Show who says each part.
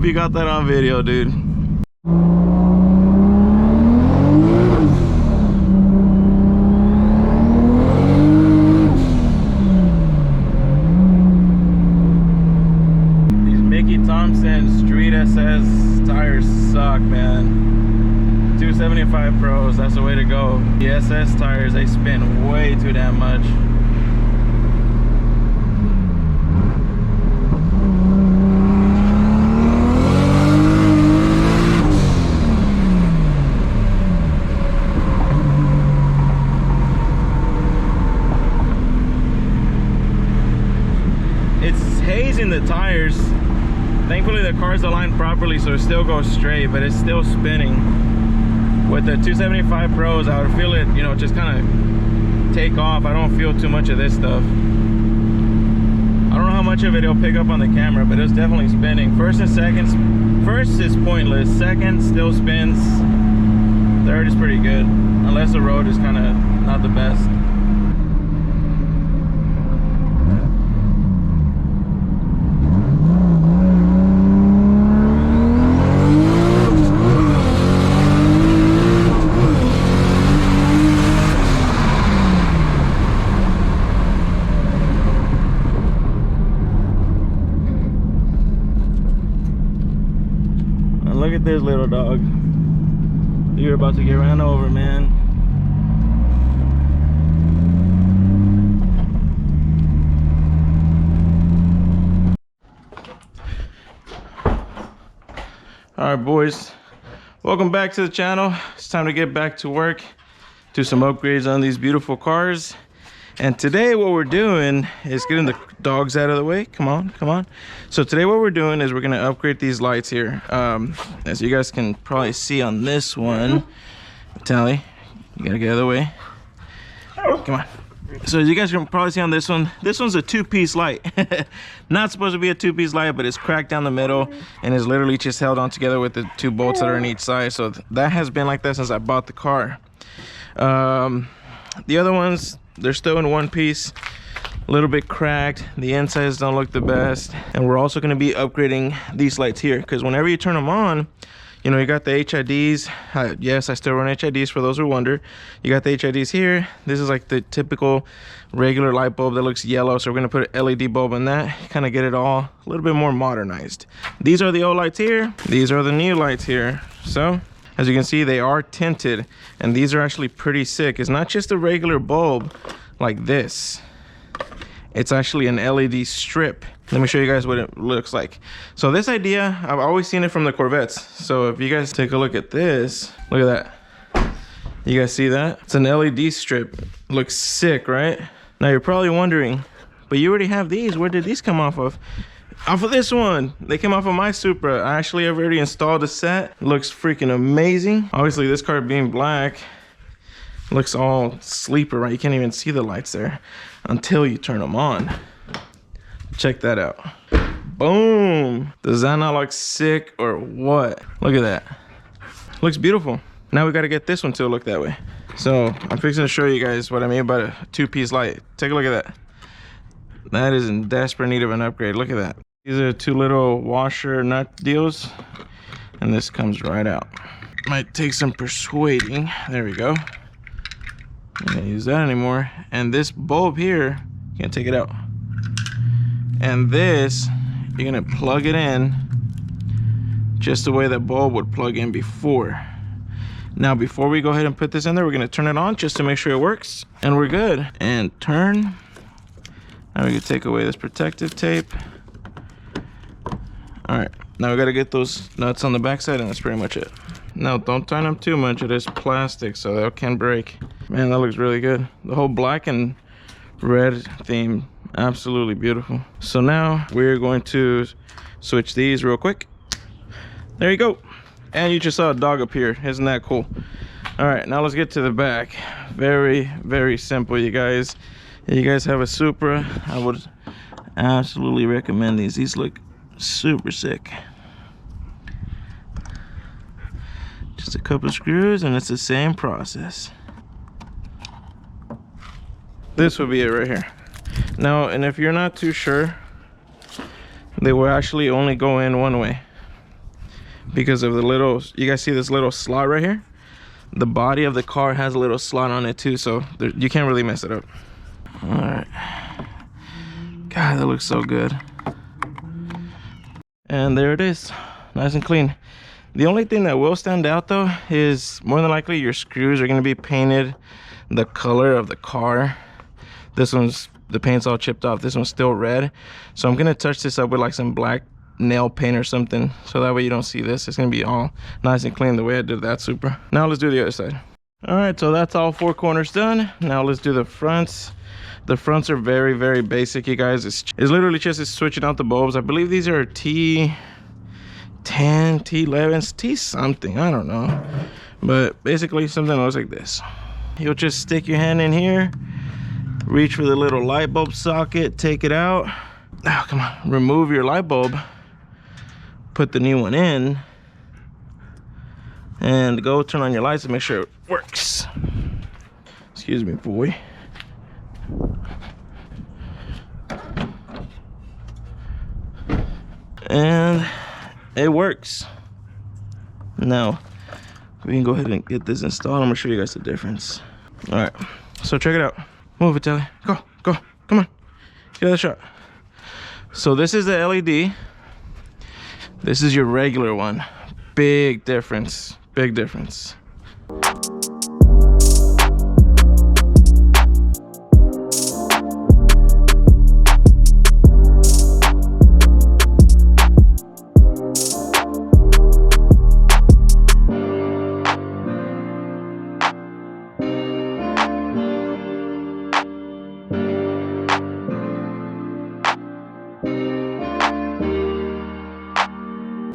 Speaker 1: you got that on video, dude. Street SS tires suck, man. 275 Pros, that's the way to go. The SS tires, they spin way too damn much. It's hazing the tires. Thankfully the car's aligned properly so it still goes straight, but it's still spinning. With the 275 Pros, I would feel it, you know, just kind of take off. I don't feel too much of this stuff. I don't know how much of it it'll pick up on the camera, but it's definitely spinning. First and seconds, first is pointless. Second still spins. Third is pretty good, unless the road is kind of not the best. Look at this little dog. You're about to get ran over, man. All right, boys. Welcome back to the channel. It's time to get back to work. Do some upgrades on these beautiful cars. And today what we're doing is getting the dogs out of the way. Come on, come on. So today what we're doing is we're gonna upgrade these lights here. As you guys can probably see on this one, Tally, you gotta get out of the way. Come on. So as you guys can probably see on this one's a two-piece light. Not supposed to be a two-piece light, but it's cracked down the middle and is literally just held on together with the two bolts that are on each side. So that has been like that since I bought the car. The other ones, they're still in one piece, a little bit cracked. The insides don't look the best. And we're also going to be upgrading these lights here, because whenever you turn them on, you know, you got the HIDs. Yes, I still run HIDs for those who wonder. You got the HIDs here. This is like the typical regular light bulb that looks yellow, so we're going to put an LED bulb in that, kind of get it all a little bit more modernized. These are the old lights here. These are the new lights here. So as you can see, they are tinted, and these are actually pretty sick. It's not just a regular bulb like this. It's actually an LED strip. Let me show you guys what it looks like. So this idea, I've always seen it from the Corvettes. So if you guys take a look at this, look at that. You guys see that? It's an LED strip. Looks sick, right? Now you're probably wondering, but you already have these. Where did these come off of? Off of this one. They came off of my Supra. I actually have already installed a set. It looks freaking amazing. Obviously this car being black looks all sleeper, right? You can't even see the lights there until you turn them on. Check that out. Boom. Does that not look sick or what? Look at that. Looks beautiful. Now we got to get this one to look that way. So I'm fixing to show you guys what I mean by a two-piece light. Take a look at that. That is in desperate need of an upgrade. Look at that. These are two little washer nut deals, and this comes right out. Might take some persuading. There we go. I can't use that anymore. And this bulb here, you can take it out. And this, you're gonna plug it in just the way that bulb would plug in before. Now, before we go ahead and put this in there, we're gonna turn it on just to make sure it works, and we're good. And turn. Now we can take away this protective tape. All right, now we gotta get those nuts on the backside, and that's pretty much it. Now, don't tighten them too much. It is plastic, so that can break. Man, that looks really good. The whole black and red theme, absolutely beautiful. So now we're going to switch these real quick. There you go. And you just saw a dog appear. Isn't that cool? All right, now let's get to the back. Very, very simple, you guys. If you guys have a Supra, I would absolutely recommend these. These look super sick. Just a couple of screws and it's the same process. This would be it right here. Now, and if you're not too sure, they will actually only go in one way. because of the little, you guys see this little slot right here? The body of the car has a little slot on it too, so there, you can't really mess it up. All right. God, that looks so good. And there it is, nice and clean. The only thing that will stand out though is more than likely your screws are going to be painted the color of the car. This one's, the paint's all chipped off. This one's still red. So I'm going to touch this up with like some black nail paint or something, so that way you don't see this. It's going to be all nice and clean the way I did that Supra. Now let's do the other side. All right, so that's all 4 corners done. Now let's do the fronts. The fronts are very, very basic, you guys. It's literally just switching out the bulbs. I believe these are T10, T11s, T something, I don't know. But basically something that looks like this. You'll just stick your hand in here, reach for the little light bulb socket, take it out. Oh, come on, remove your light bulb, put the new one in, and go turn on your lights and make sure it works. Excuse me, boy. And it works. Now we can go ahead and get this installed. I'm gonna show you guys the difference. All right, so check it out. Move it, Telly. Go, go, come on. Get a shot. So this is the LED. This is your regular one. Big difference, big difference.